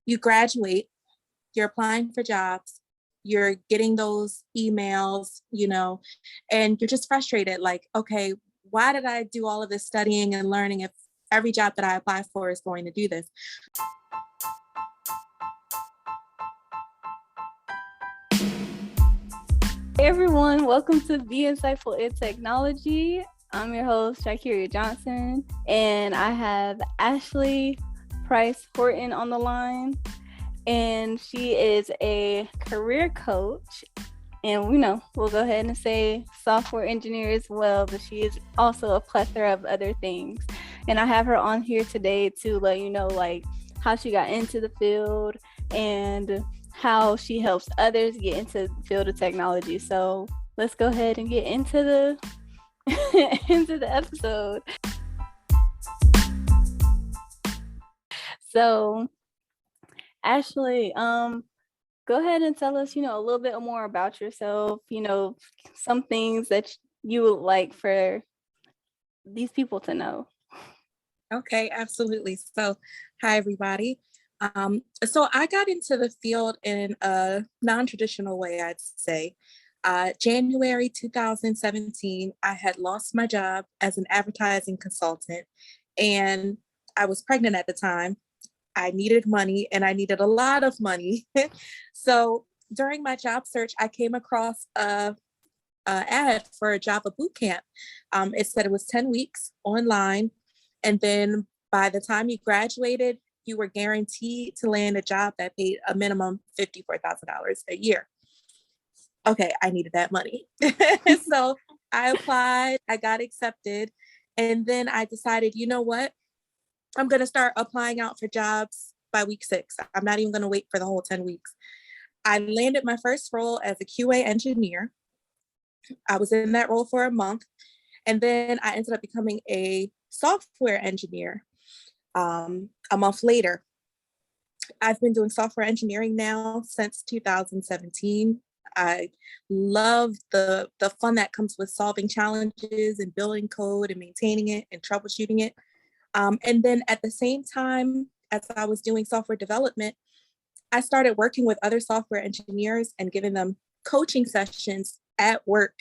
you graduate, you're applying for jobs, you're getting those emails, and you're just frustrated. Like, okay, why did I do all of this studying and learning if every job that I apply for is going to do this? Hey everyone, welcome to Be Insightful in Technology. I'm your host, Shakiria Johnson, and I have Ashley Price-Horton on the line. And she is a career coach. And we'll go ahead and say software engineer as well, but she is also a plethora of other things. And I have her on here today to let you know how she got into the field and how she helps others get into the field of technology. So let's go ahead and get into the into the episode. So Ashley, go ahead and tell us, a little bit more about yourself, some things that you would like for these people to know. Okay, absolutely. So, hi, everybody. So I got into the field in a non-traditional way, I'd say. January 2017, I had lost my job as an advertising consultant, and I was pregnant at the time. I needed money, and I needed a lot of money. So during my job search, I came across a ad for a Java boot camp. It said it was 10 weeks online, and then by the time you graduated, you were guaranteed to land a job that paid a minimum $54,000 a year. Okay, I needed that money. So I applied, I got accepted, and then I decided, you know what? I'm going to start applying out for jobs by week 6. I'm not even going to wait for the whole 10 weeks. I landed my first role as a QA engineer. I was in that role for a month, and then I ended up becoming a software engineer a month later. I've been doing software engineering now since 2017. I love the fun that comes with solving challenges and building code and maintaining it and troubleshooting it. And then at the same time as I was doing software development, I started working with other software engineers and giving them coaching sessions at work.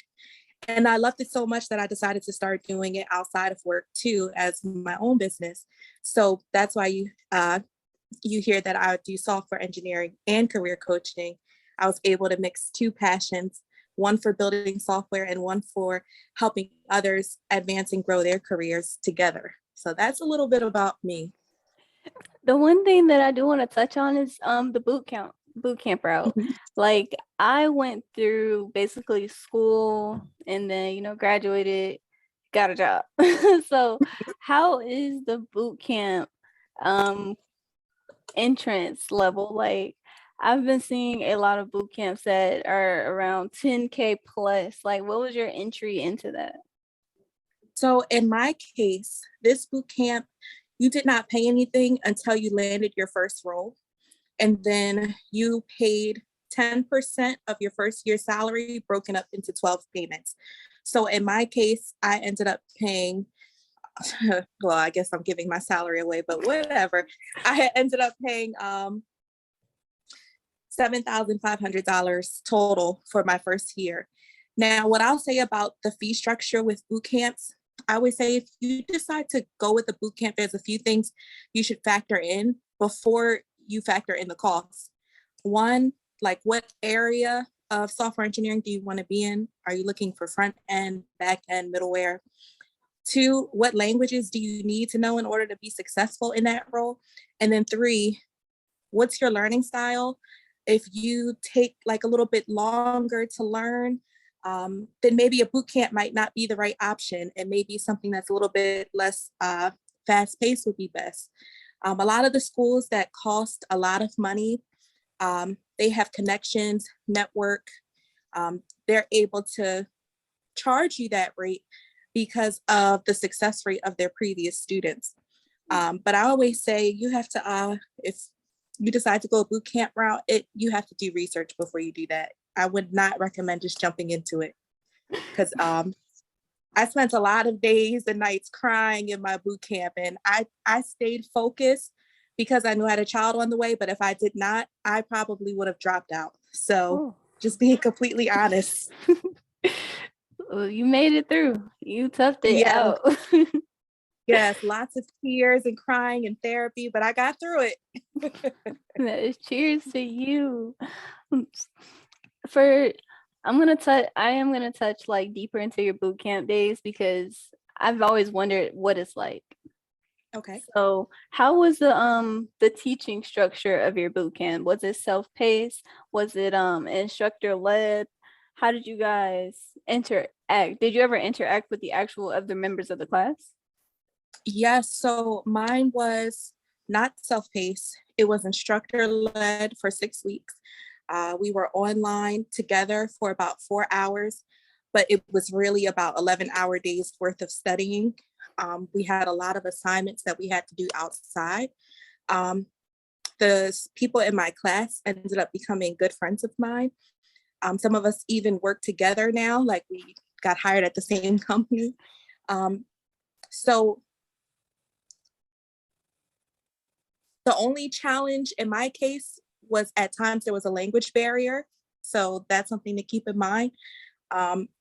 And I loved it so much that I decided to start doing it outside of work too, as my own business. So that's why you hear that I do software engineering and career coaching. I was able to mix two passions, one for building software and one for helping others advance and grow their careers together. So that's a little bit about me. The one thing that I do want to touch on is the boot camp route. Like, I went through basically school and then, graduated, got a job. So how is the boot camp entrance level? Like, I've been seeing a lot of boot camps that are around 10K plus. Like, what was your entry into that? So in my case, this boot camp, you did not pay anything until you landed your first role. And then you paid 10% of your first year's salary broken up into 12 payments. So in my case, I ended up paying, well, I guess I'm giving my salary away, but whatever. I ended up paying $7,500 total for my first year. Now, what I'll say about the fee structure with boot camps, I always say if you decide to go with a boot camp, there's a few things you should factor in before you factor in the cost. One, like, what area of software engineering do you want to be in? Are you looking for front end, back end, middleware? 2, what languages do you need to know in order to be successful in that role? And then 3, what's your learning style? If you take like a little bit longer to learn, then maybe a boot camp might not be the right option, and maybe something that's a little bit less fast paced would be best. A lot of the schools that cost a lot of money, they have connections, network. They're able to charge you that rate because of the success rate of their previous students. But I always say you have to, if you decide to go a boot camp route, you have to do research before you do that. I would not recommend just jumping into it, because I spent a lot of days and nights crying in my boot camp, and I stayed focused because I knew I had a child on the way. But if I did not, I probably would have dropped out. So Oh. just being completely honest. Well, you made it through. You toughed it Yeah. out. Yes, lots of tears and crying and therapy, but I got through it. Cheers to you. For I am gonna touch like deeper into your boot camp days because I've always wondered what it's like. Okay. So how was the teaching structure of your boot camp? Was it self-paced? Was it instructor led? How did you guys interact? Did you ever interact with the actual other members of the class? Yes, so mine was not self-paced. It was instructor-led for 6 weeks. We were online together for about 4 hours, but it was really about 11-hour days worth of studying. We had a lot of assignments that we had to do outside. The people in my class ended up becoming good friends of mine. Some of us even work together now, like we got hired at the same company. So the only challenge in my case was at times there was a language barrier. So that's something to keep in mind.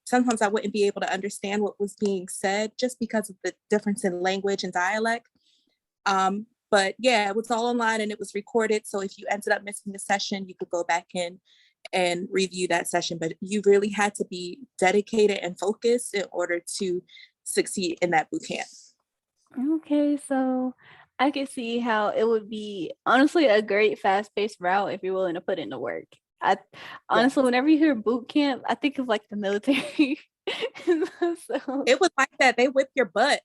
Sometimes I wouldn't be able to understand what was being said just because of the difference in language and dialect. But yeah, it was all online and it was recorded. So if you ended up missing the session, you could go back in and review that session. But you really had to be dedicated and focused in order to succeed in that boot camp. Okay, so I can see how it would be honestly a great fast-paced route if you're willing to put in the work. I Yeah. honestly, whenever you hear boot camp, I think of like the military. So It was like that. They whip your butt.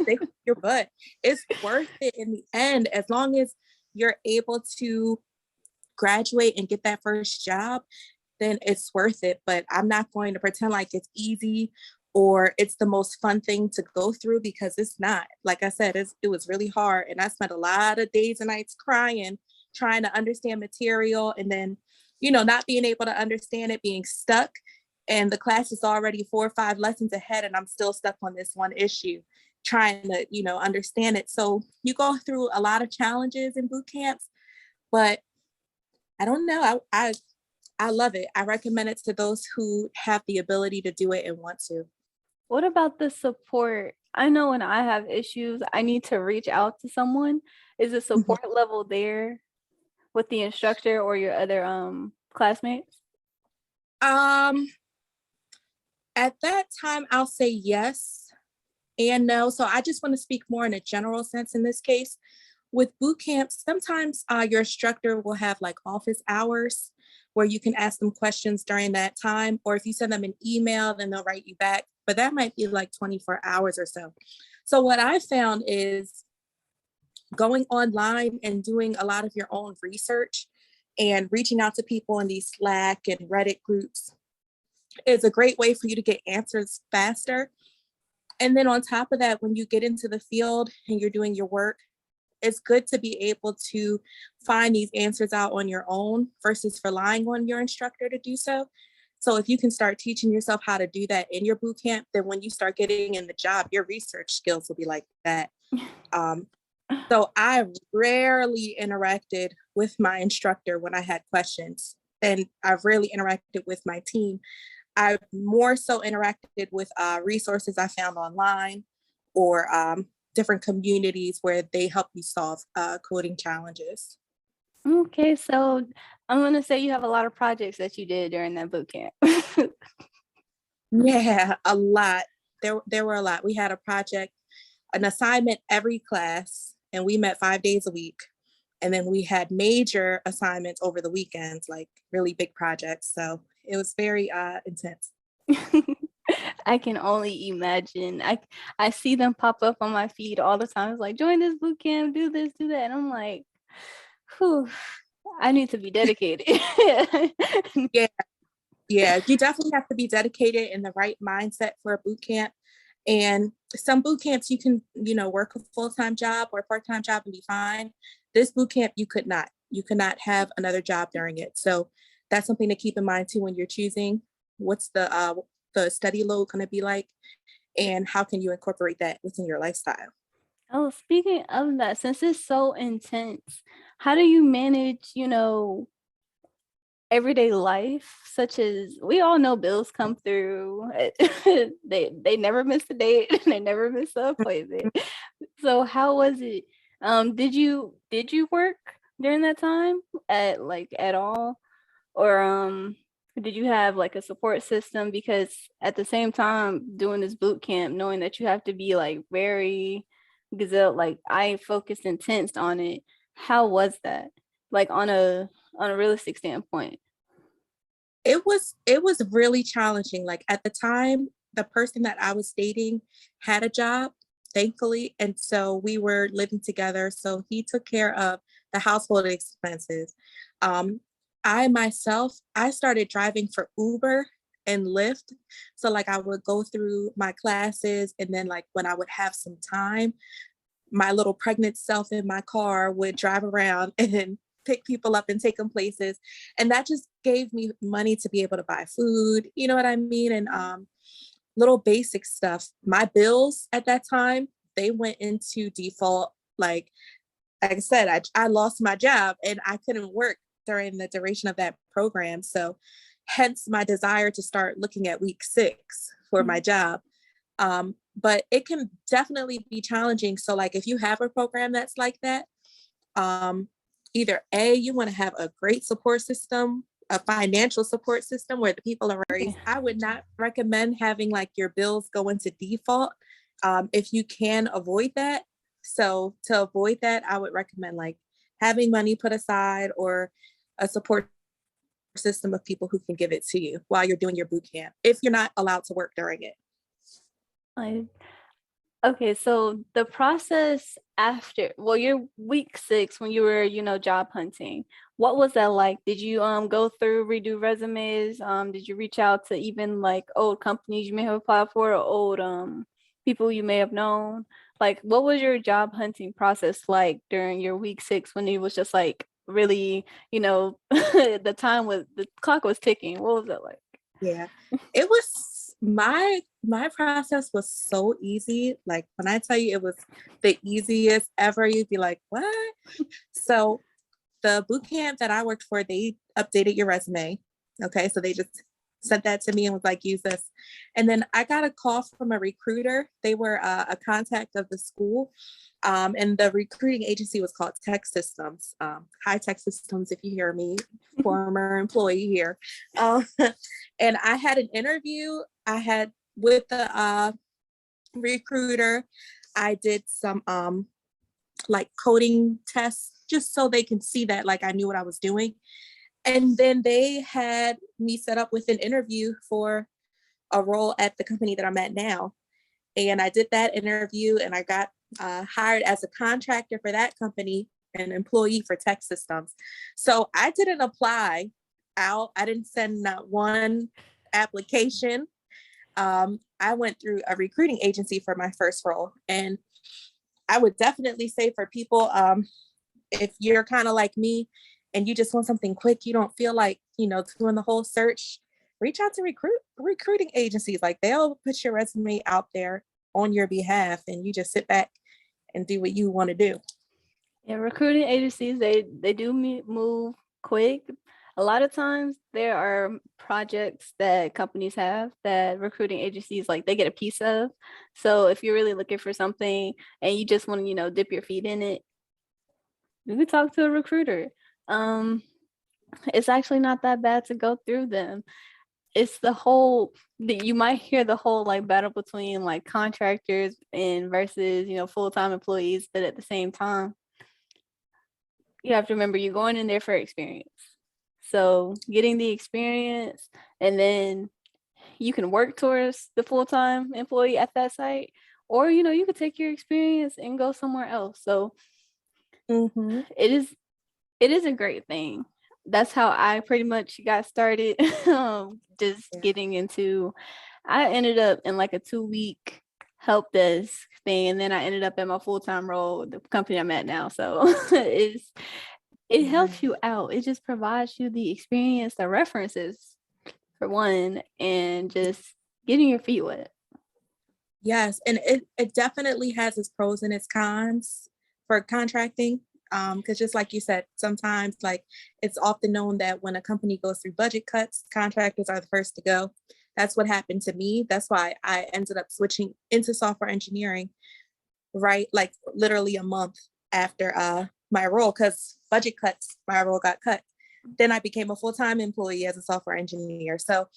They whip your butt. It's worth it in the end, as long as you're able to graduate and get that first job, then it's worth it. But I'm not going to pretend like it's easy or it's the most fun thing to go through, because it's not. Like I said, it was really hard. And I spent a lot of days and nights crying, trying to understand material, and then, not being able to understand it, being stuck. And the class is already 4 or 5 lessons ahead, and I'm still stuck on this one issue, trying to, understand it. So you go through a lot of challenges in boot camps, but I don't know. I love it. I recommend it to those who have the ability to do it and want to. what about the support? I know when I have issues, I need to reach out to someone. Is the Mhm. support level there with the instructor or your other classmates? Um, at that time, I'll say yes and no. So I just want to speak more in a general sense in this case. With boot camps, sometimes your instructor will have like office hours where you can ask them questions during that time. Or if you send them an email, then they'll write you back. But that might be like 24 hours or so. So what I found is going online and doing a lot of your own research and reaching out to people in these Slack and Reddit groups is a great way for you to get answers faster. And then on top of that, when you get into the field and you're doing your work, it's good to be able to find these answers out on your own versus relying on your instructor to do so. So if you can start teaching yourself how to do that in your boot camp, then when you start getting in the job, your research skills will be like that. Um, so I rarely interacted with my instructor when I had questions, and I've rarely interacted with my team. I more so interacted with resources I found online or different communities where they help you solve coding challenges. Okay, so I'm gonna say you have a lot of projects that you did during that boot camp. Yeah, a lot. There were a lot. We had a project, an assignment every class, and we met 5 days a week. And then we had major assignments over the weekends, like really big projects. So it was very intense. I can only imagine. I see them pop up on my feed all the time. It's like, join this boot camp, do this, do that. And I'm like, whew, I need to be dedicated. Yeah, yeah, you definitely have to be dedicated in the right mindset for a boot camp. And some boot camps you can, work a full-time job or a part-time job and be fine. This boot camp, you could not. You could not have another job during it. So that's something to keep in mind too when you're choosing what's the study load going to be like, and how can you incorporate that within your lifestyle. Oh, speaking of that, since it's so intense, how do you manage, everyday life, such as we all know bills come through. They never miss a date, they never miss an appointment. So how was it? Did you work during that time at all? Or did you have like a support system? Because at the same time doing this boot camp, knowing that you have to be like very gazelle, like I focused intense on it. How was that? Like on a realistic standpoint. It was really challenging. Like at the time, the person that I was dating had a job, thankfully, and so we were living together. So he took care of the household expenses. Um, I myself, I started driving for Uber and Lyft. So like I would go through my classes, and then like when I would have some time, my little pregnant self in my car would drive around and pick people up and take them places. And that just gave me money to be able to buy food, you know what I mean? And little basic stuff. My bills at that time, they went into default. Like I said, I lost my job and I couldn't work during the duration of that program. So hence my desire to start looking at week 6 for my job. But it can definitely be challenging. So like if you have a program that's like that, um, either A, you want to have a great support system, a financial support system where the people are raised. I would not recommend having like your bills go into default if you can avoid that. So to avoid that, I would recommend like having money put aside or a support system of people who can give it to you while you're doing your boot camp if you're not allowed to work during it. Like, okay, so the process after, well, your week 6 when you were, job hunting, what was that like? Did you go through, redo resumes? Did you reach out to even like old companies you may have applied for, or old people you may have known? Like, what was your job hunting process like during your week 6 when it was just like really, the clock was ticking? What was that like? Yeah. It was my process was so easy. Like when I tell you it was the easiest ever, you'd be like, what? So the boot camp that I worked for, they updated your resume. Okay. So they just sent that to me and was like, use this. And then I got a call from a recruiter. They were a contact of the school. And the recruiting agency was called Tech Systems, High Tech Systems, if you hear me, former employee here. Um, and I had an interview. I had with the recruiter. I did some like coding tests just so they can see that like I knew what I was doing. And then they had me set up with an interview for a role at the company that I'm at now. And I did that interview and I got hired as a contractor for that company, an employee for Tech Systems. So I didn't apply out. I didn't send not one application. I went through a recruiting agency for my first role. And I would definitely say for people, if you're kind of like me and you just want something quick, you don't feel like, doing the whole search, reach out to recruiting agencies. Like they'll put your resume out there on your behalf and you just sit back and do what you want to do. Yeah, recruiting agencies, they do move quick. A lot of times there are projects that companies have that recruiting agencies like they get a piece of. So if you're really looking for something and you just want to, dip your feet in it, you can talk to a recruiter. Um, it's actually not that bad to go through them. It's the whole that you might hear the whole like battle between like contractors and versus, full-time employees, but at the same time, you have to remember you're going in there for experience. So getting the experience and then you can work towards the full-time employee at that site, or you could take your experience and go somewhere else. So Mm-hmm. it is a great thing. That's how I pretty much got started. Just Yeah. getting into, I ended up in like a 2-week help desk thing, and then I ended up at my full-time role with the company I'm at now. So it helps you out. It just provides you the experience, the references for one, and just getting your feet wet. Yes, and it definitely has its pros and its cons for contracting. Because just like you said, sometimes like it's often known that when a company goes through budget cuts, contractors are the first to go. That's what happened to me. That's why I ended up switching into software engineering, right? Like literally a month after my role, because budget cuts, my role got cut. Then I became a full-time employee as a software engineer. So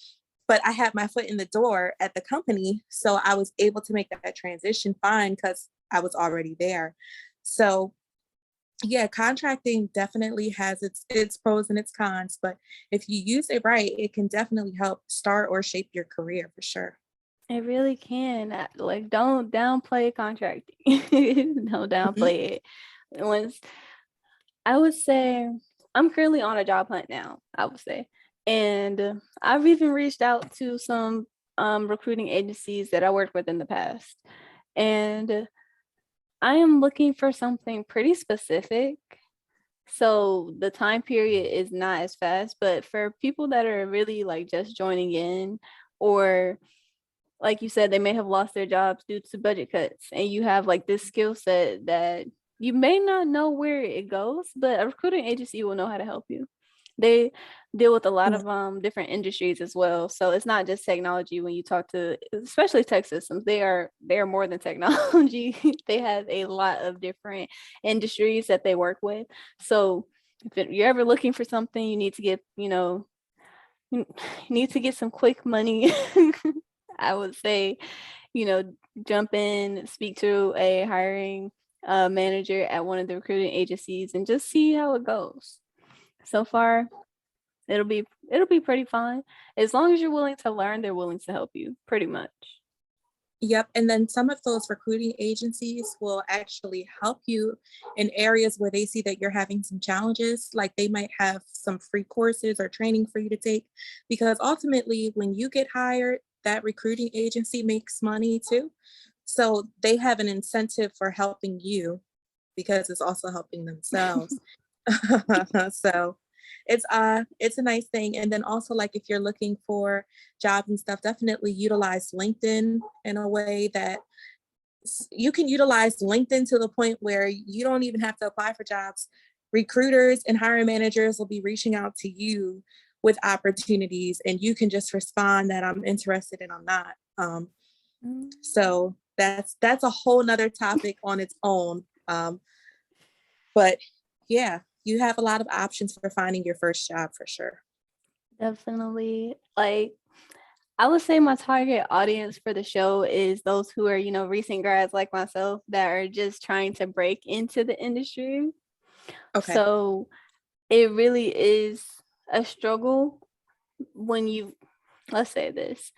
but I had my foot in the door at the company, so I was able to make that transition fine because I was already there. So yeah, contracting definitely has its pros and its cons, but if you use it right, it can definitely help start or shape your career for sure. It really can. Like, don't downplay contracting. Don't Mhm. downplay it. Once I would say I'm currently on a job hunt now, I would say. And I've even reached out to some recruiting agencies that I worked with in the past. And I am looking for something pretty specific. So the time period is not as fast, but for people that are really like just joining in, or like you said, they may have lost their jobs due to budget cuts, and you have like this skill set that you may not know where it goes, but a recruiting agency will know how to help you. They deal with a lot Yeah. of different industries as well. So it's not just technology when you talk to, especially tech systems. They are more than technology. They have a lot of different industries that they work with. So if you're ever looking for something, you need to get, you need to get some quick money. I would say, you know, jump in, speak to a hiring manager at one of the recruiting agencies and just see how it goes. So far, it'll be pretty fun. As long as you're willing to learn, they're willing to help you, pretty much. Yep. And then some of those recruiting agencies will actually help you in areas where they see that you're having some challenges. Like they might have some free courses or training for you to take. Because ultimately, when you get hired, that recruiting agency makes money too. So they have an incentive for helping you because it's also helping themselves. So it's a nice thing. And then also like if you're looking for jobs and stuff, definitely utilize LinkedIn in a way that you can utilize LinkedIn to the point where you don't even have to apply for jobs. Recruiters and hiring managers will be reaching out to you with opportunities and you can just respond that I'm interested and I'm not. Mm. So that's a whole nother topic on its own. But yeah, you have a lot of options for finding your first job for sure. Definitely. Like, I would say my target audience for the show is those who are, recent grads like myself that are just trying to break into the industry. Okay. So it really is a struggle when let's say this,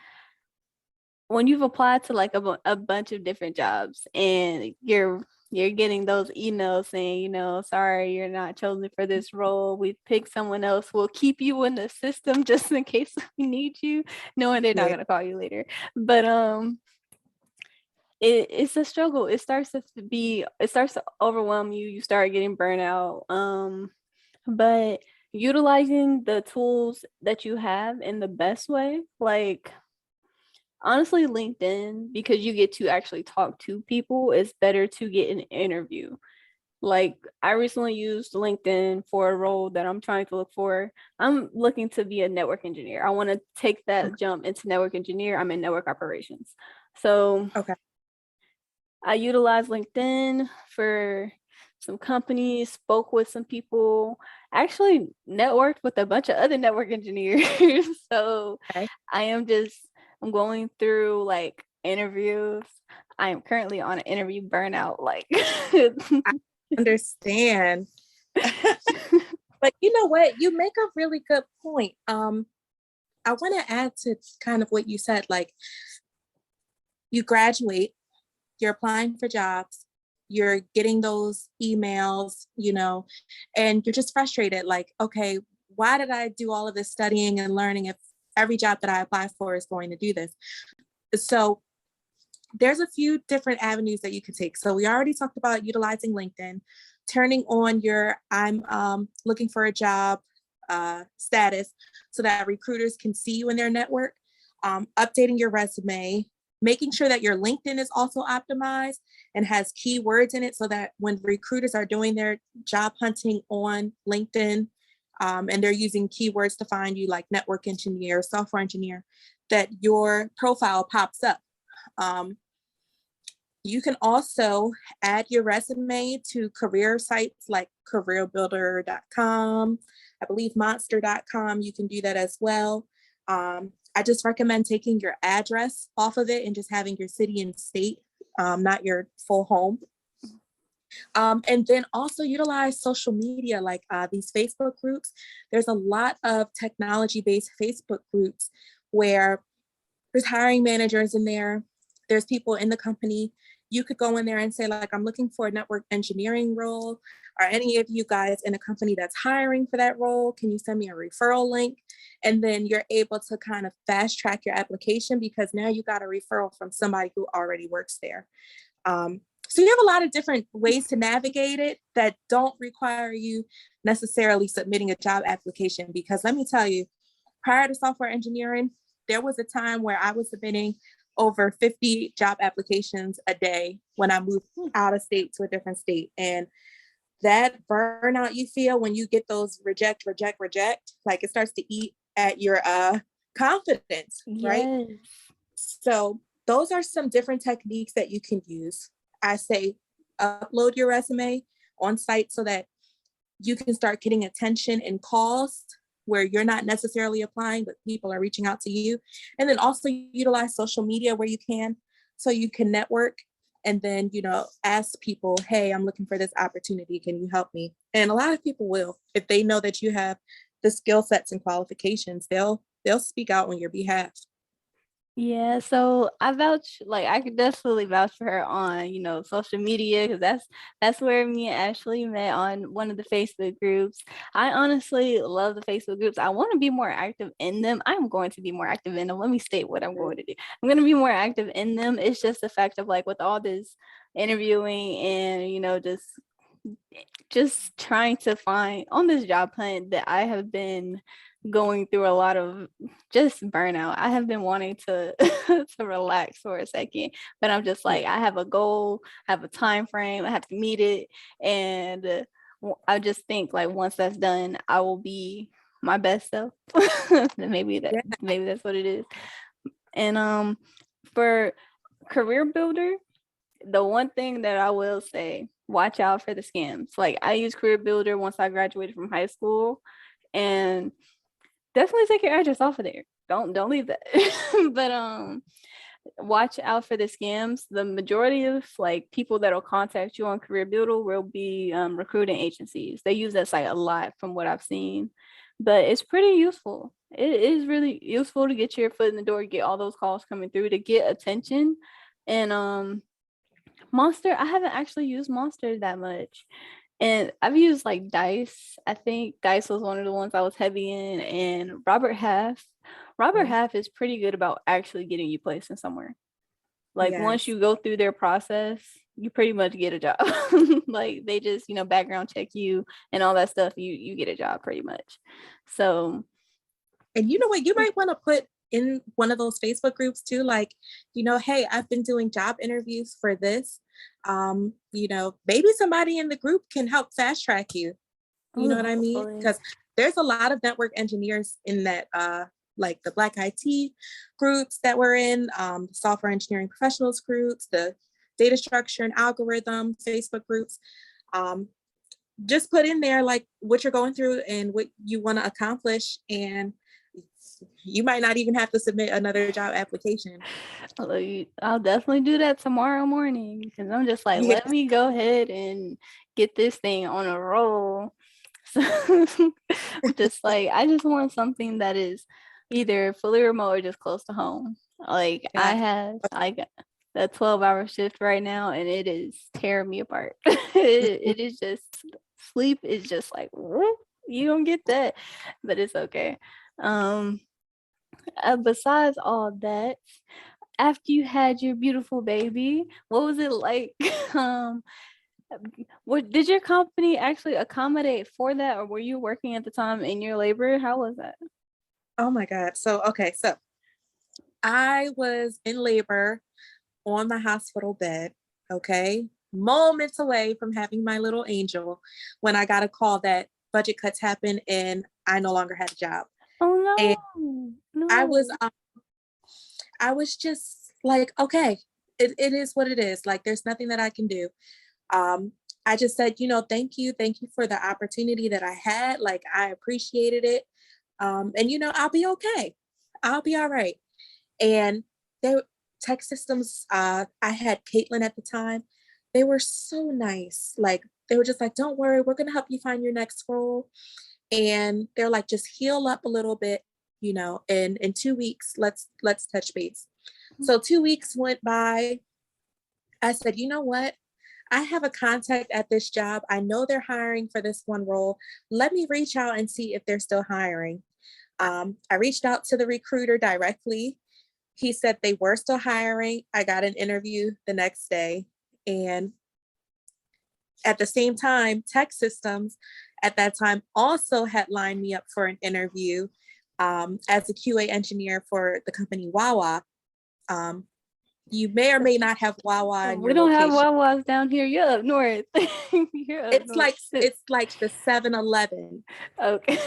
when you've applied to like a bunch of different jobs and you're getting those emails saying, sorry, you're not chosen for this role. We picked someone else. We'll keep you in the system just in case we need you, knowing they're not Yeah. gonna call you later. But it's a struggle. It starts to overwhelm you. You start getting burnout. But utilizing the tools that you have in the best way, like honestly, LinkedIn, because you get to actually talk to people, is better to get an interview. Like I recently used LinkedIn for a role that I'm trying to look for. I'm looking to be a network engineer. I want to take that jump into network engineer. I'm in network operations. So Okay. I utilized LinkedIn for some companies, spoke with some people, actually networked with a bunch of other network engineers. So Okay. I'm going through like interviews. I am currently on an interview burnout. Like, I understand. But you know what? You make a really good point. I want to add to kind of what you said, like you graduate, you're applying for jobs, you're getting those emails, and you're just frustrated, like, okay, why did I do all of this studying and learning if every job that I apply for is going to do this? So there's a few different avenues that you can take. So we already talked about utilizing LinkedIn, turning on your I'm looking for a job status so that recruiters can see you in their network, updating your resume, making sure that your LinkedIn is also optimized and has keywords in it so that when recruiters are doing their job hunting on LinkedIn, and they're using keywords to find you like network engineer, software engineer, that your profile pops up. You can also add your resume to career sites like careerbuilder.com, I believe monster.com. You can do that as well. I just recommend taking your address off of it and just having your city and state, not your full home. And then also utilize social media like these Facebook groups. There's a lot of technology-based Facebook groups where there's hiring managers in there. There's people in the company. You could go in there and say, like, I'm looking for a network engineering role. Are any of you guys in a company that's hiring for that role? Can you send me a referral link? And then you're able to kind of fast track your application because now you got a referral from somebody who already works there. So you have a lot of different ways to navigate it that don't require you necessarily submitting a job application. Because let me tell you, prior to software engineering, there was a time where I was submitting over 50 job applications a day when I moved out of state to a different state. And that burnout you feel when you get those reject, like it starts to eat at your confidence, right? Yes. So those are some different techniques that you can use. I say upload your resume on site so that you can start getting attention and calls where you're not necessarily applying, but people are reaching out to you. And then also utilize social media where you can, so you can network and then, ask people, hey, I'm looking for this opportunity. Can you help me? And a lot of people will, if they know that you have the skill sets and qualifications, they'll speak out on your behalf. Yeah, so I could definitely vouch for her on, social media, because that's where me and Ashley met, on one of the Facebook groups. I honestly love the Facebook groups. I want to be more active in them. I'm going to be more active in them. Let me state what I'm going to do. I'm going to be more active in them. It's just the fact of, like, with all this interviewing and, just trying to find on this job hunt, that I have been going through a lot of just burnout. I have been wanting to to relax for a second, but I'm just like, I have a goal, I have a time frame, I have to meet it, and I just think, like, once that's done, I will be my best self. maybe that's what it is. And for Career Builder, the one thing that I will say, watch out for the scams. Like, I used Career Builder once I graduated from high school, and definitely take your address off of there. Don't leave that. But watch out for the scams. The majority of, like, people that will contact you on Career Builder will be recruiting agencies. They use that site a lot from what I've seen, but it's pretty useful. It is really useful to get your foot in the door, get all those calls coming through, to get attention. And Monster, I haven't actually used Monster that much. And I've used, like, Dice. I think Dice was one of the ones I was heavy in. And Robert Half. Robert Half is pretty good about actually getting you placed in somewhere. Like, once you go through their process, you pretty much get a job. Like, they just, background check you and all that stuff. You get a job pretty much. So. And you know what? You might want to put in one of those Facebook groups too, like, hey, I've been doing job interviews for this. Maybe somebody in the group can help fast track you. You know what I mean? Because there's a lot of network engineers in that, like the Black IT groups that we're in, software engineering professionals groups, the data structure and algorithm Facebook groups. Just put in there, like, what you're going through and what you want to accomplish, and you might not even have to submit another job application. I'll definitely do that tomorrow morning, because I'm just like, let me go ahead and get this thing on a roll. So just like, I just want something that is either fully remote or just close to home. Like, I have like a 12-hour shift right now, and it is tearing me apart. it is just, sleep is just like, you don't get that, but it's okay. Besides all that, after you had your beautiful baby, what was it like? What did your company actually accommodate for that, or were you working at the time in your labor? How was that? Oh my God. So I was in labor on my hospital bed, okay, moments away from having my little angel, when I got a call that budget cuts happened and I no longer had a job. And Oh no, I was no. I was just like, okay, it is what it is. Like, there's nothing that I can do. Um, I just said, thank you for the opportunity that I had. Like, I appreciated it. And I'll be okay. I'll be all right. And they tech systems, I had Caitlin at the time. They were so nice. Like, they were just like, don't worry, we're gonna help you find your next role. And they're like, just heal up a little bit, and in 2 weeks, let's touch base. So 2 weeks went by. I said, you know what? I have a contact at this job. I know they're hiring for this one role. Let me reach out and see if they're still hiring. I reached out to the recruiter directly. He said they were still hiring. I got an interview the next day. And at the same time, Tech Systems at that time also had lined me up for an interview as a QA engineer for the company Wawa. You may or may not have Wawa in We your don't have location. Wawas down here. You're up north. You're up It's north. like it's like the 7-Eleven. Okay.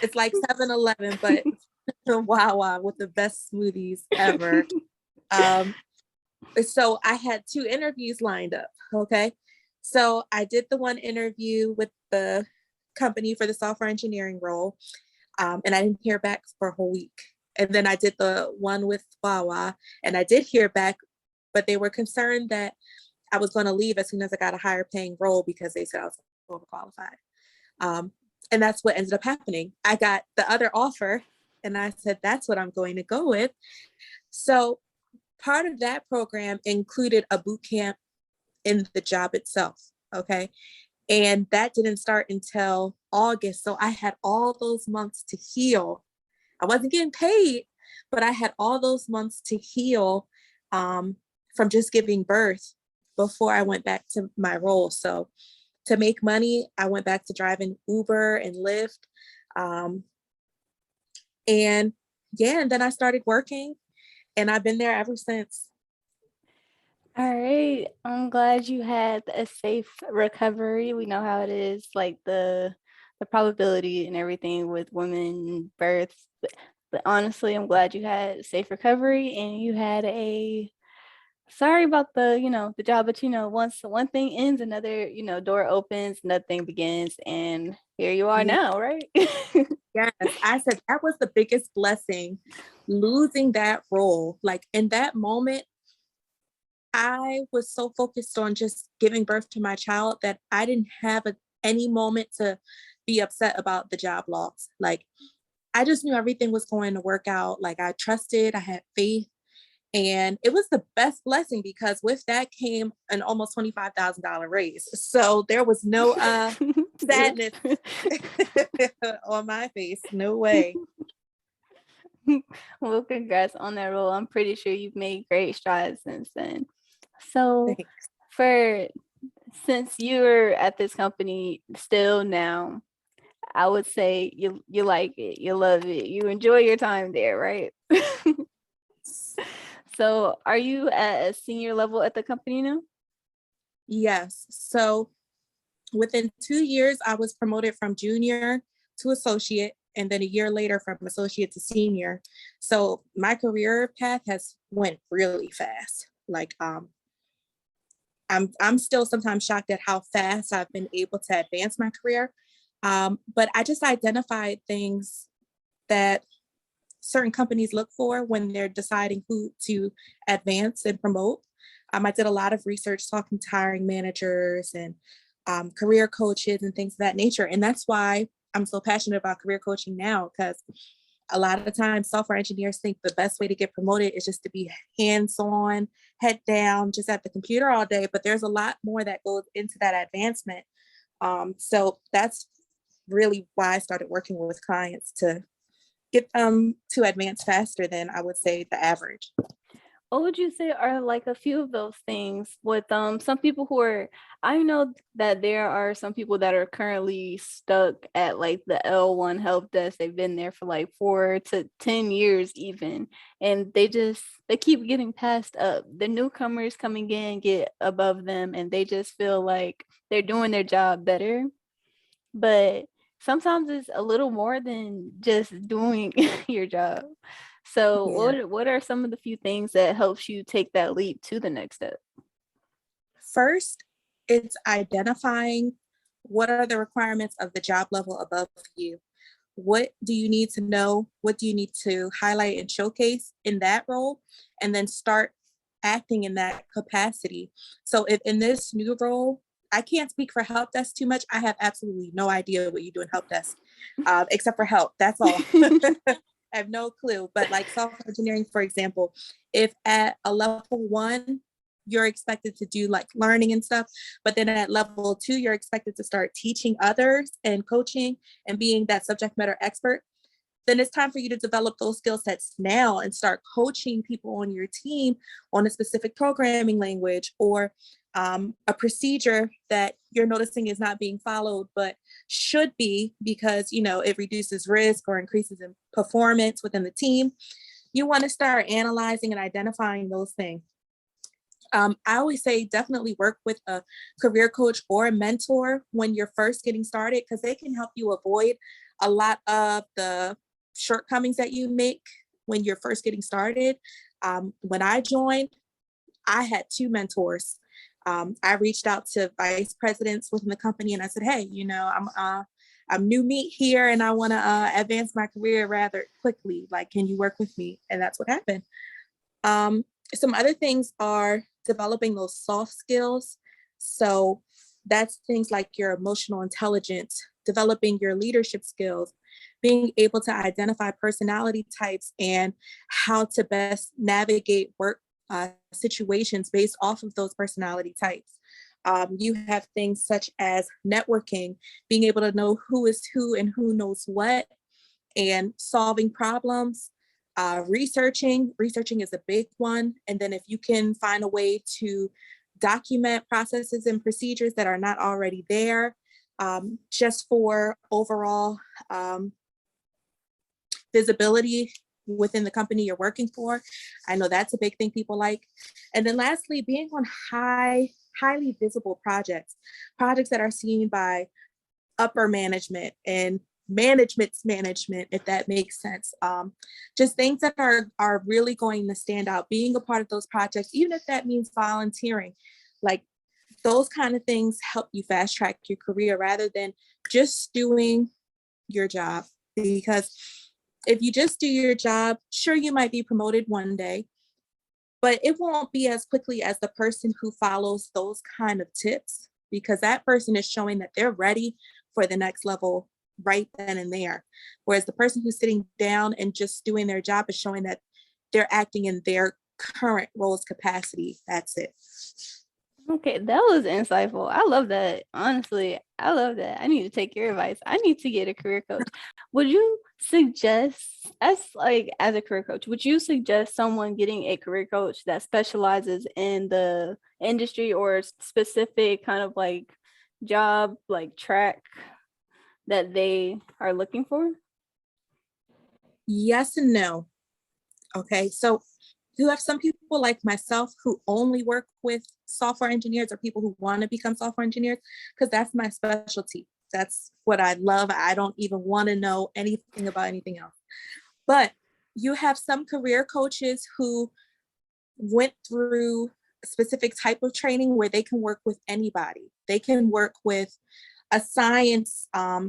It's like 7-Eleven, but Wawa with the best smoothies ever. Um, so I had 2 interviews lined up. Okay. So I did the one interview with the company for the software engineering role. And I didn't hear back for a whole week. And then I did the one with Wawa, and I did hear back, but they were concerned that I was going to leave as soon as I got a higher paying role because they said I was overqualified. And that's what ended up happening. I got the other offer, and I said, that's what I'm going to go with. So part of that program included a boot camp in the job itself. Okay. And that didn't start until August. So I had all those months to heal. I wasn't getting paid, but I had all those months to heal from just giving birth before I went back to my role. So to make money, I went back to driving Uber and Lyft. And yeah, and then I started working, and I've been there ever since. All right. I'm glad you had a safe recovery. We know how it is, like the probability and everything with women births. But honestly, I'm glad you had safe recovery and you had a sorry about the job, but once one thing ends, another, door opens, nothing begins, and here you are Yeah. now, right? Yes, I said that was the biggest blessing, losing that role. Like, in that moment, I was so focused on just giving birth to my child that I didn't have any moment to be upset about the job loss. Like, I just knew everything was going to work out. Like, I trusted, I had faith. And it was the best blessing because with that came an almost $25,000 raise. So there was no sadness on my face. No way. Well, congrats on that role. I'm pretty sure you've made great strides since then. So, Thanks. for since you're at this company still now, I would say you like it, you love it, you enjoy your time there, right? So, are you at a senior level at the company now? Yes. So within 2 years, I was promoted from junior to associate, and then a year later from associate to senior. So my career path has went really fast. Like, I'm still sometimes shocked at how fast I've been able to advance my career. But I just identified things that certain companies look for when they're deciding who to advance and promote. I did a lot of research talking to hiring managers and career coaches and things of that nature. And that's why I'm so passionate about career coaching now, because a lot of the times software engineers think the best way to get promoted is just to be hands-on, head down, just at the computer all day. But there's a lot more that goes into that advancement. So that's really why I started working with clients to get them to advance faster than I would say the average. What would you say are like a few of those things with some people who are, I know that there are some people that are currently stuck at like the L1 help desk. They've been there for like 4 to 10 years even, and they keep getting passed up. The newcomers coming in get above them and they just feel like they're doing their job better. But sometimes it's a little more than just doing your job. So Yeah. what are some of the few things that helps you take that leap to the next step? First, it's identifying what are the requirements of the job level above you. What do you need to know? What do you need to highlight and showcase in that role? And then start acting in that capacity. So if in this new role, I can't speak for help desk too much. I have absolutely no idea what you do in help desk, except for help. That's all. I have no clue. But like software engineering, for example, if at a level one, you're expected to do like learning and stuff, but then at level two, you're expected to start teaching others and coaching and being that subject matter expert, then it's time for you to develop those skill sets now and start coaching people on your team on a specific programming language or a procedure that you're noticing is not being followed, but should be because, you know, it reduces risk or increases in performance within the team. You want to start analyzing and identifying those things. I always say definitely work with a career coach or a mentor when you're first getting started because they can help you avoid a lot of the shortcomings that you make when you're first getting started. When I joined, I had two mentors. I reached out to vice presidents within the company and I said, hey, you know, I'm new meat here and I want to advance my career rather quickly. Like, can you work with me? And that's what happened. Some other things are developing those soft skills. So that's things like your emotional intelligence, developing your leadership skills, being able to identify personality types and how to best navigate work situations based off of those personality types. You have things such as networking, being able to know who is who and who knows what, and solving problems. Researching is a big one. And then if you can find a way to document processes and procedures that are not already there, just for overall visibility within the company you're working for. I know that's a big thing people like. And then lastly, being on highly visible projects that are seen by upper management and management's management, if that makes sense. Just things that are really going to stand out, being a part of those projects, even if that means volunteering, like those kind of things help you fast track your career rather than just doing your job. Because if you just do your job, sure, you might be promoted one day, but it won't be as quickly as the person who follows those kind of tips because that person is showing that they're ready for the next level right then and there. Whereas the person who's sitting down and just doing their job is showing that they're acting in their current role's capacity. That's it. Okay, that was insightful. I love that. Honestly, I love that. I need to take your advice. I need to get a career coach. Would you suggest, as a career coach, would you suggest someone getting a career coach that specializes in the industry or specific kind of like job, like track that they are looking for? Yes and no. Okay, so you have some people like myself who only work with software engineers or people who want to become software engineers because that's my specialty. That's what I love. I don't even want to know anything about anything else. But you have some career coaches who went through a specific type of training where they can work with anybody. They can work with a science, a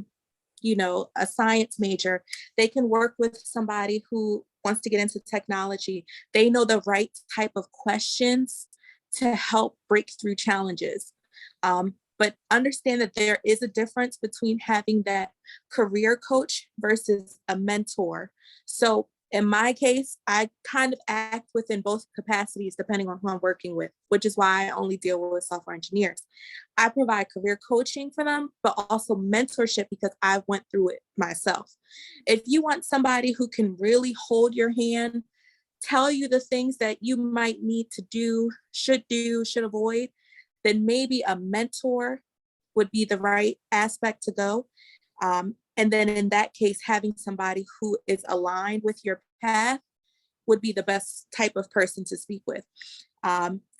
science major. They can work with somebody who wants to get into technology. They know the right type of questions to help break through challenges. But understand that there is a difference between having that career coach versus a mentor. So in my case, I kind of act within both capacities depending on who I'm working with, which is why I only deal with software engineers. I provide career coaching for them, but also mentorship because I went through it myself. If you want somebody who can really hold your hand tell you the things that you might need to do, should avoid, then maybe a mentor would be the right aspect to go. And then in that case, having somebody who is aligned with your path would be the best type of person to speak with.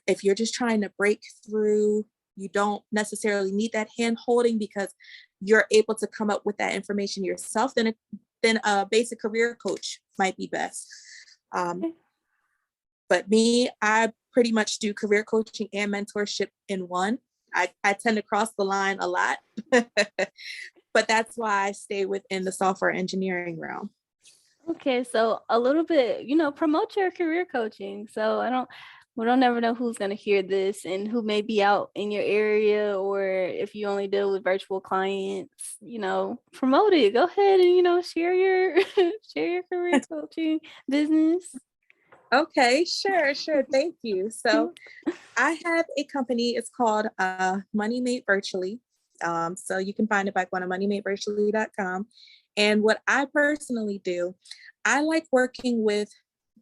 If you're just trying to break through, you don't necessarily need that hand holding because you're able to come up with that information yourself, then a basic career coach might be best. But me, I pretty much do career coaching and mentorship in one. I tend to cross the line a lot, but that's why I stay within the software engineering realm. Okay, so a little bit, promote your career coaching. So we don't never know who's going to hear this and who may be out in your area, or if you only deal with virtual clients, promote it. Go ahead and, share your career coaching business. Okay, sure. Thank you. So I have a company. It's called Money Made Virtually. So you can find it by going to moneymadevirtually.com. And what I personally do, I like working with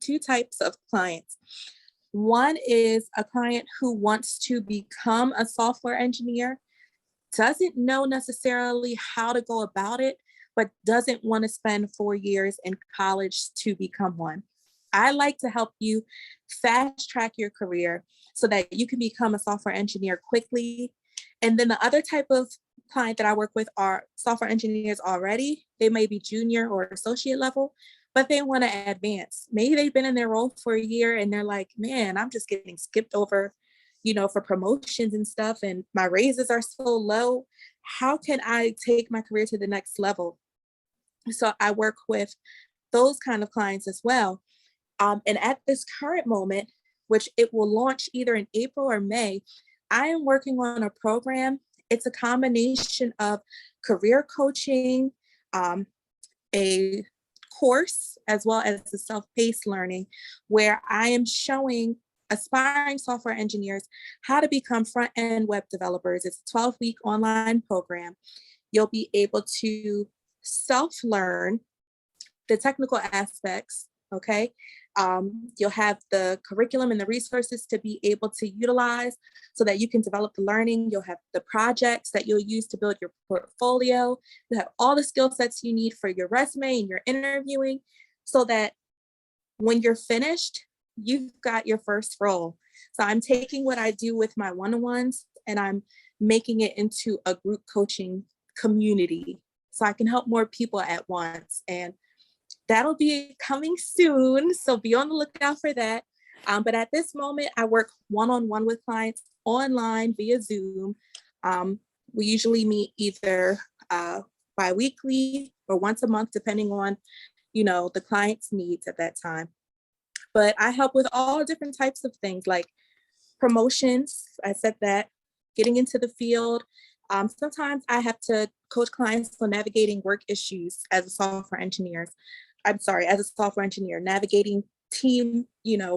two types of clients. One is a client who wants to become a software engineer, doesn't know necessarily how to go about it, but doesn't want to spend 4 years in college to become one. I like to help you fast track your career so that you can become a software engineer quickly. And then the other type of client that I work with are software engineers already. They may be junior or associate level, but they want to advance. Maybe they've been in their role for a year and they're like, man, I'm just getting skipped over, for promotions and stuff, and my raises are so low. How can I take my career to the next level? So I work with those kind of clients as well. And at this current moment, which it will launch either in April or May, I am working on a program. It's a combination of career coaching, a course, as well as the self-paced learning, where I am showing aspiring software engineers how to become front-end web developers. It's a 12-week online program. You'll be able to self-learn the technical aspects, okay? You'll have the curriculum and the resources to be able to utilize so that you can develop the learning. You'll have the projects that you'll use to build your portfolio. You have all the skill sets you need for your resume and your interviewing so that when you're finished, you've got your first role. So I'm taking what I do with my one-on-ones and I'm making it into a group coaching community so I can help more people at once. And that'll be coming soon, so be on the lookout for that. But at this moment, I work one-on-one with clients online via Zoom. We usually meet either bi-weekly or once a month, depending on, the client's needs at that time. But I help with all different types of things like promotions. I said that, getting into the field. Sometimes I have to coach clients on navigating work issues as a software engineer. Navigating team,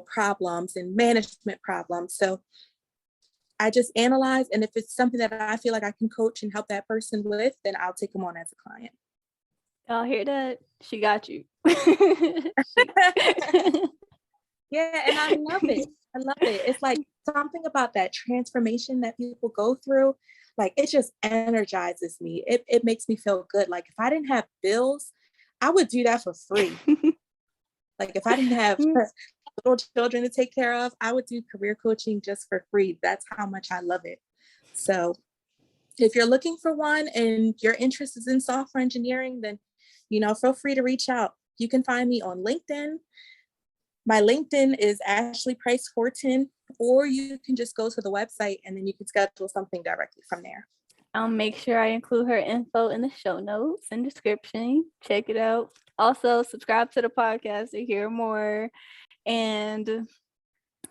problems and management problems. So I just analyze, and if it's something that I feel like I can coach and help that person with, then I'll take them on as a client. Y'all hear that? She got you. Yeah, and I love it. It's like something about that transformation that people go through. Like, it just energizes me. It makes me feel good. Like, if I didn't have bills, I would do that for free. Like, if I didn't have little children to take care of, I would do career coaching just for free. That's how much I love it. So if you're looking for one and your interest is in software engineering, then, feel free to reach out. You can find me on LinkedIn. My LinkedIn is Ashley Price-Horton, or you can just go to the website and then you can schedule something directly from there. I'll make sure I include her info in the show notes and description. Check it out. Also, subscribe to the podcast to hear more. And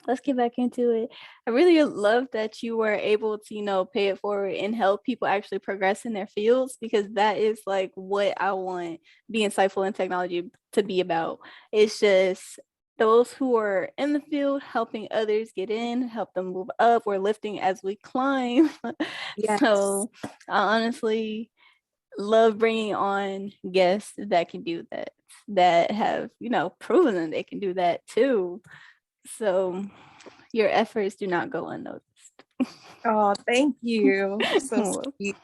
let's get back into it. I really love that you were able to, pay it forward and help people actually progress in their fields, because that is like what I want Be Insightful in Technology to be about. It's just those who are in the field helping others get in, help them move up. We're lifting as we climb. Yes. So I honestly love bringing on guests that can do that, that have, proven that they can do that too. So your efforts do not go unnoticed. Oh, thank you. So sweet.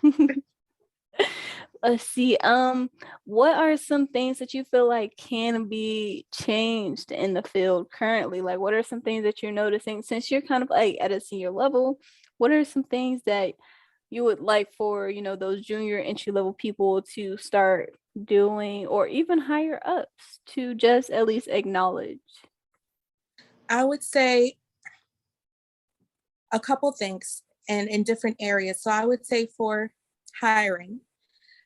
Let's see. What are some things that you feel like can be changed in the field currently? Like, what are some things that you're noticing since you're kind of like at a senior level? What are some things that you would like for, those junior entry level people to start doing, or even higher ups to just at least acknowledge? I would say a couple things and in different areas. So I would say for hiring,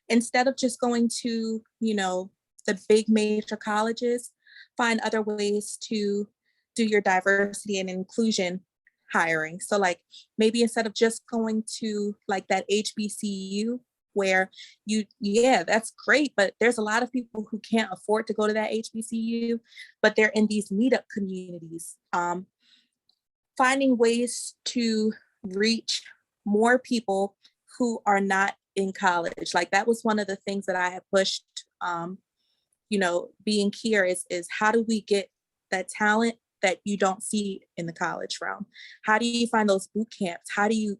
instead of just going to, the big major colleges, find other ways to do your diversity and inclusion hiring. So like maybe instead of just going to like that HBCU where yeah, that's great, but there's a lot of people who can't afford to go to that HBCU, but they're in these meetup communities. Finding ways to reach more people who are not in college. Like that was one of the things that I had pushed, being here is how do we get that talent that you don't see in the college realm? How do you find those boot camps? How do you,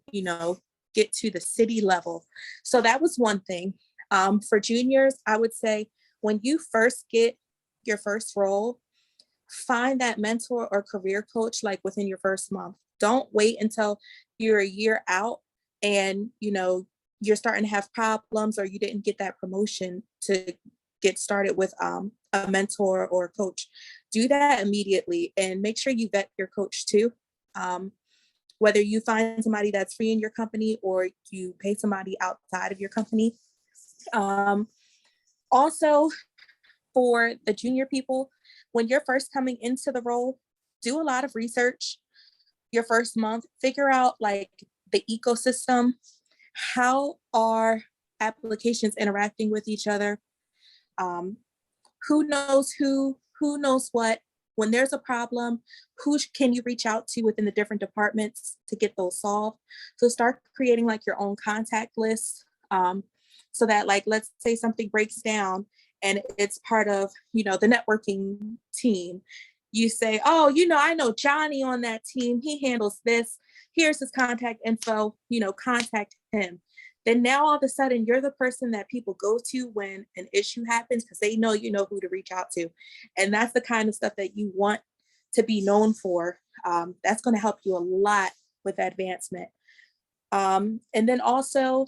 get to the city level? So that was one thing. For juniors, I would say when you first get your first role, find that mentor or career coach like within your first month. Don't wait until you're a year out and you're starting to have problems or you didn't get that promotion to get started with a mentor or a coach. Do that immediately and make sure you vet your coach too. Whether you find somebody that's free in your company or you pay somebody outside of your company. Also, for the junior people, when you're first coming into the role, do a lot of research your first month, figure out like the ecosystem. How are applications interacting with each other? Who knows who knows what? When there's a problem, who can you reach out to within the different departments to get those solved? So start creating like your own contact list, so that like, let's say something breaks down and it's part of, the networking team. You say, oh, I know Johnny on that team. He handles this. Here's his contact info, contact him. Then now all of a sudden you're the person that people go to when an issue happens because they know who to reach out to. And that's the kind of stuff that you want to be known for. That's going to help you a lot with advancement. And then also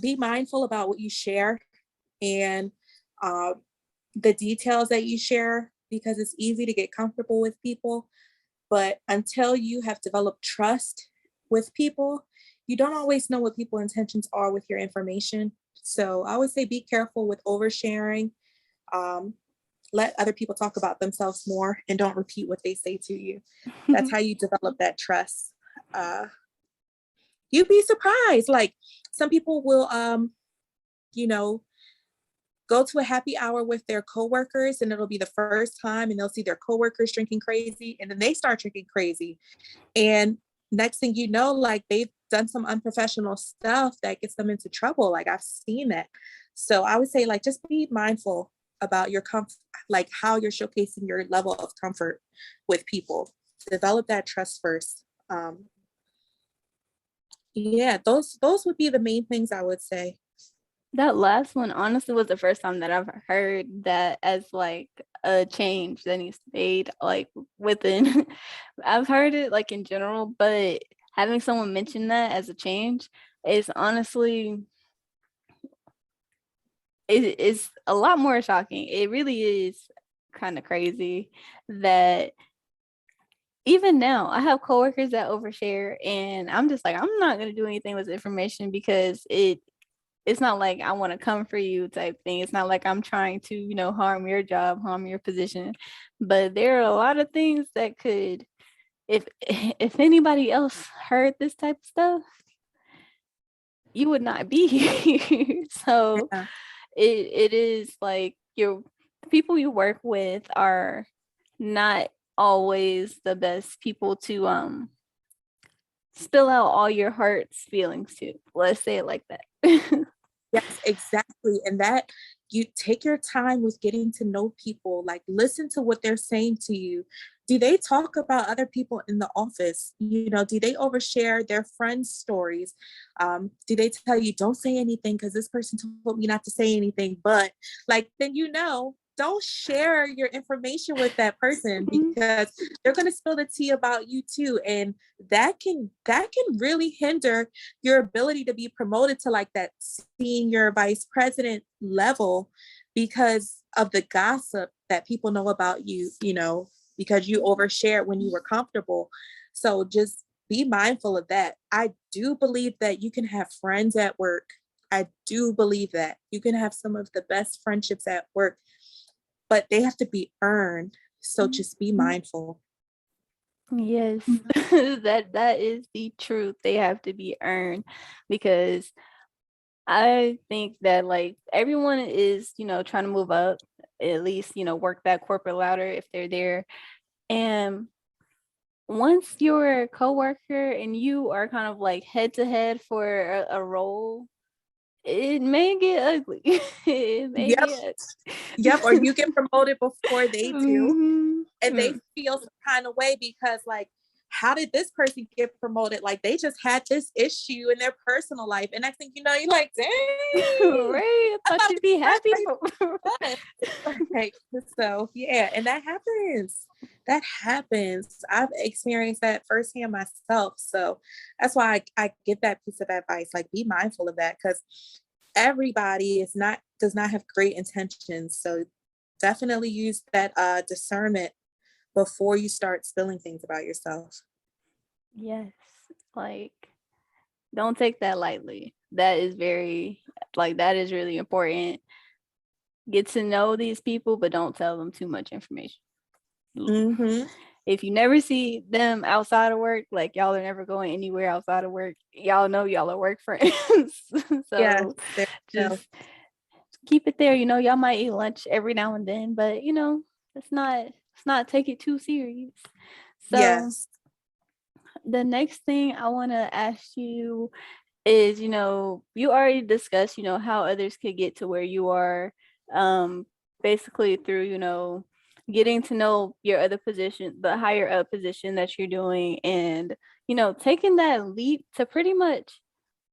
be mindful about what you share and the details that you share, because it's easy to get comfortable with people. But until you have developed trust with people, you don't always know what people's intentions are with your information. So I would say be careful with oversharing. Let other people talk about themselves more and don't repeat what they say to you. That's how you develop that trust. You'd be surprised. Like some people will, go to a happy hour with their coworkers and it'll be the first time and they'll see their coworkers drinking crazy and then they start drinking crazy. And next thing you know, like they've done some unprofessional stuff that gets them into trouble. Like I've seen that. So I would say like, just be mindful about your like how you're showcasing your level of comfort with people. Develop that trust first. Yeah, those would be the main things I would say. That last one honestly was the first time that I've heard that as like a change that needs to be made like within. I've heard it like in general, but having someone mention that as a change is honestly it is a lot more shocking. It really is kind of crazy that even now I have coworkers that overshare and I'm just like, I'm not going to do anything with information because it's not like I want to come for you type thing. It's not like I'm trying to, harm your job, harm your position. But there are a lot of things that could, if anybody else heard this type of stuff, you would not be here. So Yeah. it is like the people you work with are not always the best people to spill out all your heart's feelings to. Let's say it like that. Yes, exactly. And that you take your time with getting to know people, like listen to what they're saying to you. Do they talk about other people in the office? Do they overshare their friends' stories? Do they tell you, don't say anything because this person told me not to say anything? But like, then don't share your information with that person because they're going to spill the tea about you too. And that can really hinder your ability to be promoted to like that senior vice president level because of the gossip that people know about you, because you overshared when you were comfortable. So just be mindful of that. I do believe that you can have friends at work. I do believe that you can have some of the best friendships at work, but they have to be earned. So just be mindful. Yes, that is the truth. They have to be earned because I think that like everyone is, trying to move up, at least, work that corporate ladder if they're there. And once you're a coworker and you are kind of like head to head for a role, it may get ugly. It may Yep. get Yep. Or you get promoted before they do. Mhm. And they feel some kind of way because like, how did this person get promoted? Like they just had this issue in their personal life. And next thing you know, you're like, dang, Right. I I thought thought you'd be happy this for was right. So yeah, and that happens. That happens. I've experienced that firsthand myself. So that's why I give that piece of advice. Like be mindful of that because everybody does not have great intentions. So definitely use that discernment before you start spilling things about yourself. Yes. Like don't take that lightly. That is that is really important. Get to know these people, but don't tell them too much information. Mm-hmm. If you never see them outside of work, like y'all are never going anywhere outside of work, y'all know y'all are work friends. Yes, So there you go. just keep it there. Y'all might eat lunch every now and then, but let's not take it too serious. So Yes. the next thing I want to ask you is, you already discussed, how others could get to where you are, basically through, getting to know your other position, the higher up position that you're doing, and, taking that leap to pretty much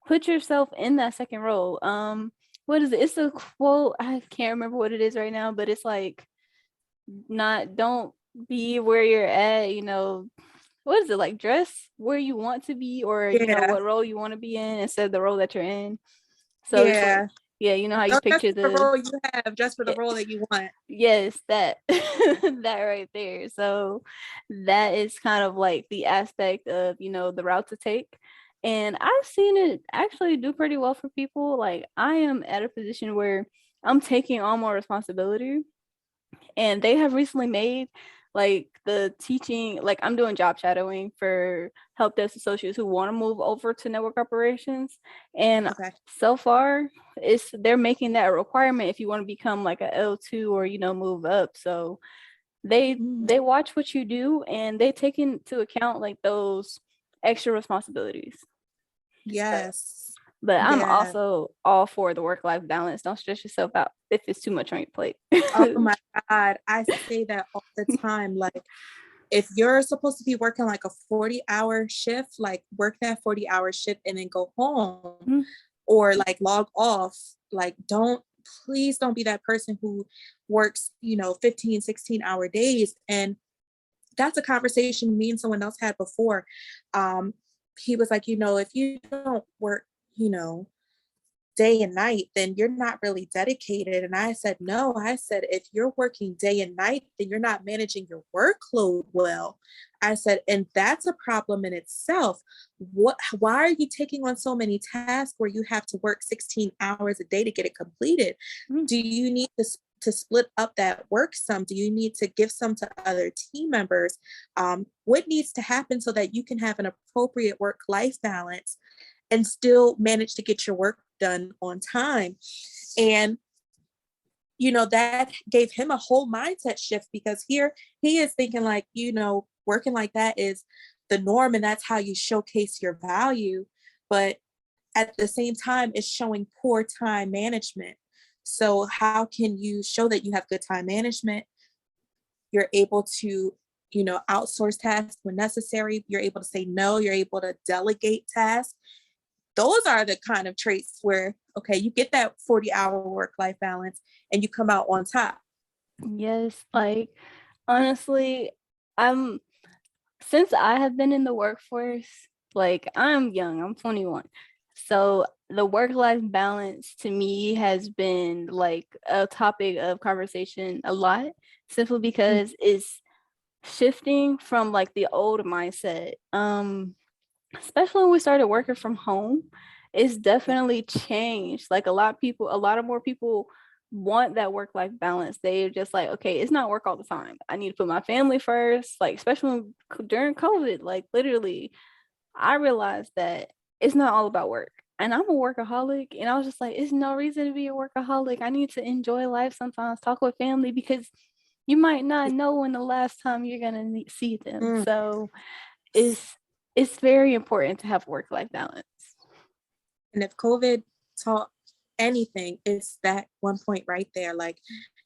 put yourself in that second role. What is it? It's a quote. I can't remember what it is right now, but it's like, don't be where you're at, what is it, like dress where you want to be, or Yeah. what role you want to be in instead of the role that you're in. So it's like, Yeah. yeah, you know how you Don't dress picture for the the role you have, just for the yeah, role that you want. yes, that that right there. So that is kind of like the aspect of, the route to take. And I've seen it actually do pretty well for people. Like I am at a position where I'm taking on more responsibility, and they have recently made like the teaching, like I'm doing job shadowing for help desk associates who want to move over to network operations, and Okay. so far they're making that a requirement if you want to become like a L2 or move up. So they Mm. they watch what you do and they take into account like those extra responsibilities. Yes. But I'm Yeah. also all for the work-life balance. Don't stress yourself out if it's too much on your plate. Oh my God. I say that all the time. Like, if you're supposed to be working like a 40-hour shift, like work that 40-hour shift and then go home or like log off. Like, please don't be that person who works, 15, 16-hour days. And that's a conversation me and someone else had before. He was like, if you don't work, you know, day and night, then you're not really dedicated. And I said, no, I said, if you're working day and night, then you're not managing your workload well. I said, and that's a problem in itself. Why are you taking on so many tasks where you have to work 16 hours a day to get it completed? Mm. Do you need to split up that work some? Do you need to give some to other team members? What needs to happen so that you can have an appropriate work-life balance and still manage to get your work done on time? And that gave him a whole mindset shift because here he is thinking like, working like that is the norm and that's how you showcase your value. But at the same time, it's showing poor time management. So how can you show that you have good time management? You're able to, outsource tasks when necessary. You're able to say no. You're able to delegate tasks. Those are the kind of traits where, okay, you get that 40-hour work-life balance and you come out on top. Yes, like honestly, I'm since I have been in the workforce, like I'm young, I'm 21. So the work-life balance to me has been like a topic of conversation a lot, simply because it's shifting from like the old mindset. Especially when we started working from home, it's definitely changed. Like a lot of more people want that work-life balance. They're just like, okay, it's not work all the time. I need to put my family first. Like, especially during COVID, like literally, I realized that it's not all about work. And I'm a workaholic. And I was just like, it's no reason to be a workaholic. I need to enjoy life sometimes, talk with family, because you might not know when the last time you're gonna see them. So it's it's very important to have work-life balance. And if COVID taught anything, it's that one point right there. Like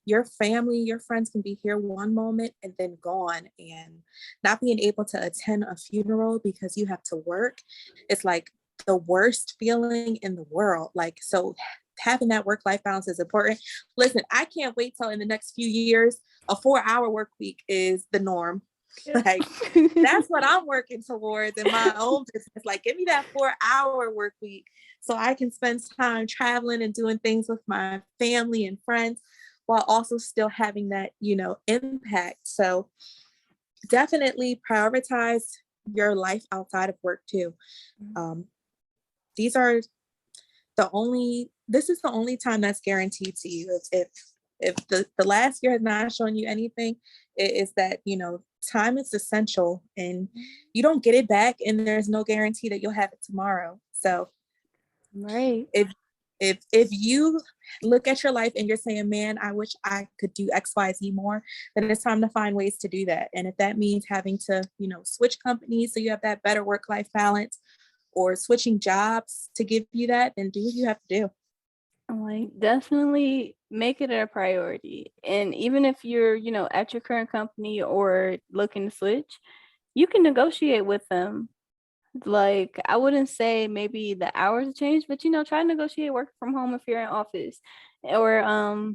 your family, your friends can be here one moment and then gone, and not being able to attend a funeral because you have to work. It's like the worst feeling in the world. Like, so having that work-life balance is important. Listen, I can't wait till in the next few years, a 4-hour work week is the norm. Like that's what I'm working towards in my own business. Like, give me that 4-hour work week so I can spend time traveling and doing things with my family and friends while also still having that, impact. So definitely prioritize your life outside of work too. These are this is the only time that's guaranteed to you. If the last year has not shown you anything, it is that, time is essential and you don't get it back, and there's no guarantee that you'll have it tomorrow. So right. If you look at your life and you're saying, man, I wish I could do XYZ more, then it's time to find ways to do that. And if that means having to, switch companies so you have that better work-life balance, or switching jobs to give you that, then do what you have to do. Like definitely make it a priority. And even if you're, at your current company or looking to switch, you can negotiate with them. Like I wouldn't say maybe the hours change, but try to negotiate work from home if you're in office, or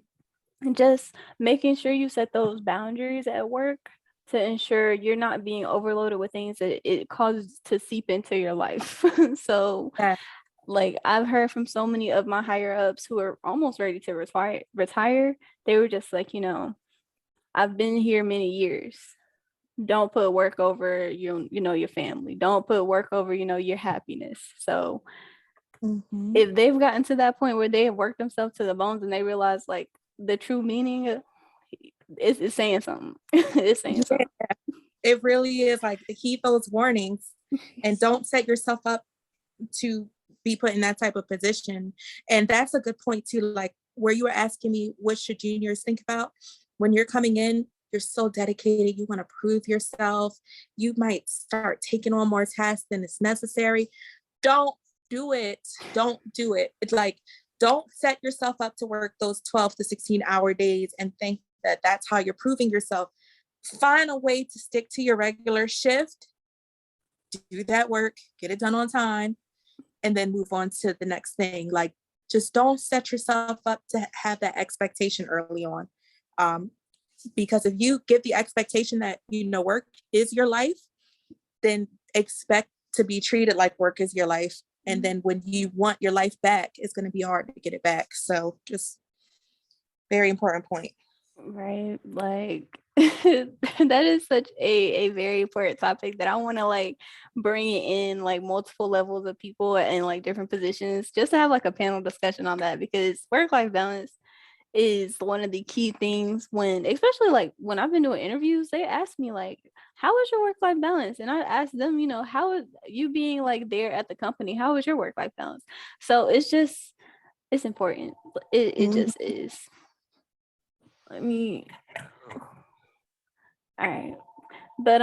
just making sure you set those boundaries at work to ensure you're not being overloaded with things that it causes to seep into your life. So Yeah. like I've heard from so many of my higher ups who are almost ready to retire. They were just like, I've been here many years. Don't put work over your family. Don't put work over, your happiness. So if they've gotten to that point where they have worked themselves to the bones and they realize like the true meaning, it's saying something. It's saying something. It really is. Like, heed those warnings and don't set yourself up to be put in that type of position. And that's a good point too. Like where you were asking me, what should juniors think about when you're coming in? You're so dedicated. You want to prove yourself. You might start taking on more tasks than is necessary. Don't do it. Don't do it. It's like, don't set yourself up to work those 12 to 16-hour days and think that that's how you're proving yourself. Find a way to stick to your regular shift, do that work, get it done on time, and then move on to the next thing. Like, just don't set yourself up to have that expectation early on. Because if you give the expectation that, work is your life, then expect to be treated like work is your life. And then when you want your life back, it's going to be hard to get it back. So just very important point. Right. Like that is such a very important topic that I want to like bring in like multiple levels of people and like different positions just to have like a panel discussion on that, because work-life balance is one of the key things especially like when I've been doing interviews, they ask me like, how is your work-life balance? And I ask them, how is you being like there at the company? How is your work-life balance? So it's important. It just is. Let me. All right. But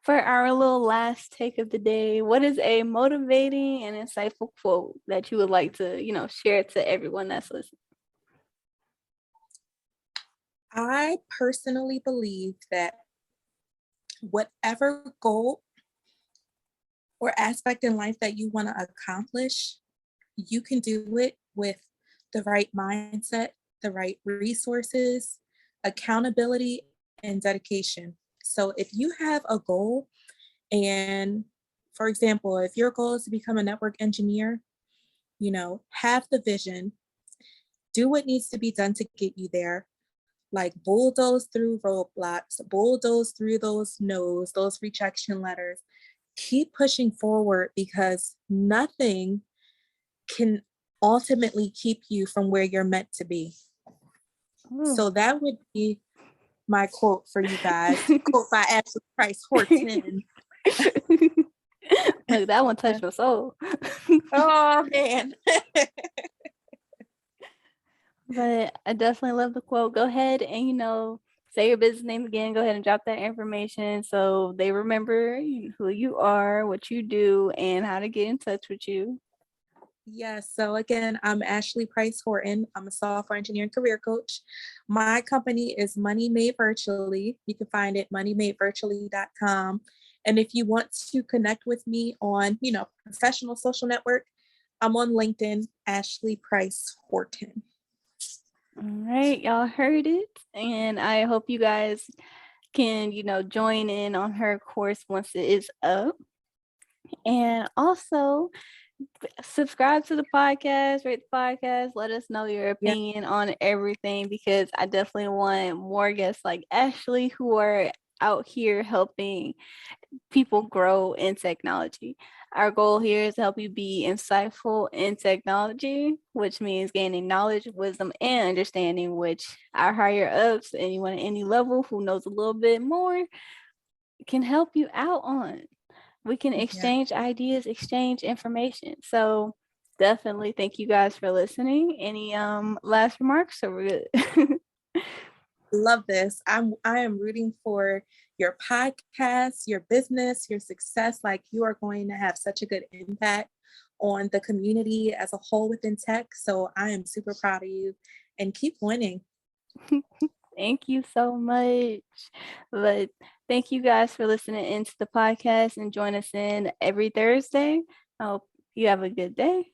For our little last take of the day, what is a motivating and insightful quote that you would like to, share to everyone that's listening? I personally believe that whatever goal or aspect in life that you want to accomplish, you can do it with the right mindset, the right resources, accountability, and dedication. So if you have a goal, and for example, if your goal is to become a network engineer, have the vision, do what needs to be done to get you there, like bulldoze through roadblocks, bulldoze through those no's, those rejection letters. Keep pushing forward because nothing can ultimately keep you from where you're meant to be. Ooh. So that would be my quote for you guys. Quote by Ashley Price-Horton. Look, that one touched my soul. Oh man. But I definitely love the quote. Go ahead and say your business name again. Go ahead and drop that information so they remember who you are, what you do, and how to get in touch with you. Yes. So again, I'm Ashley Price-Horton. I'm a software engineering career coach. My company is Money Made Virtually. You can find it moneymadevirtually.com. And if you want to connect with me on, professional social network, I'm on LinkedIn, Ashley Price-Horton. All right, y'all heard it. And I hope you guys can, join in on her course once it is up. And also subscribe to the podcast, rate the podcast, let us know your opinion on everything, because I definitely want more guests like Ashley who are out here helping people grow in technology. Our goal here is to help you be insightful in technology, which means gaining knowledge, wisdom, and understanding, which our higher ups, anyone at any level who knows a little bit more, can help you out on. We can exchange ideas, exchange information. So definitely thank you guys for listening. Any last remarks, or we're good? Love this. I am rooting for your podcast, your business, your success. Like, you are going to have such a good impact on the community as a whole within tech. So I am super proud of you, and keep winning. Thank you so much. But thank you guys for listening into the podcast and join us in every Thursday. I hope you have a good day.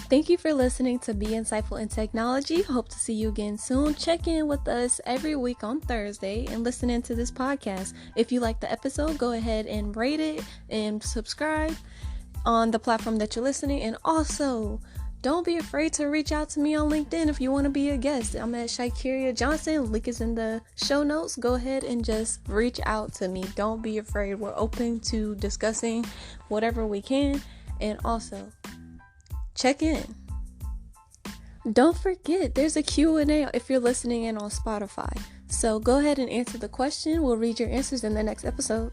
Thank you for listening to Be Insightful in Technology. Hope to see you again soon. Check in with us every week on Thursday and listen into this podcast. If you like the episode, go ahead and rate it and subscribe on the platform that you're listening. And also, don't be afraid to reach out to me on LinkedIn if you want to be a guest. I'm at Shakiria Johnson. Link is in the show notes. Go ahead and just reach out to me. Don't be afraid. We're open to discussing whatever we can. And also, check in. Don't forget, there's a Q&A if you're listening in on Spotify. So go ahead and answer the question. We'll read your answers in the next episode.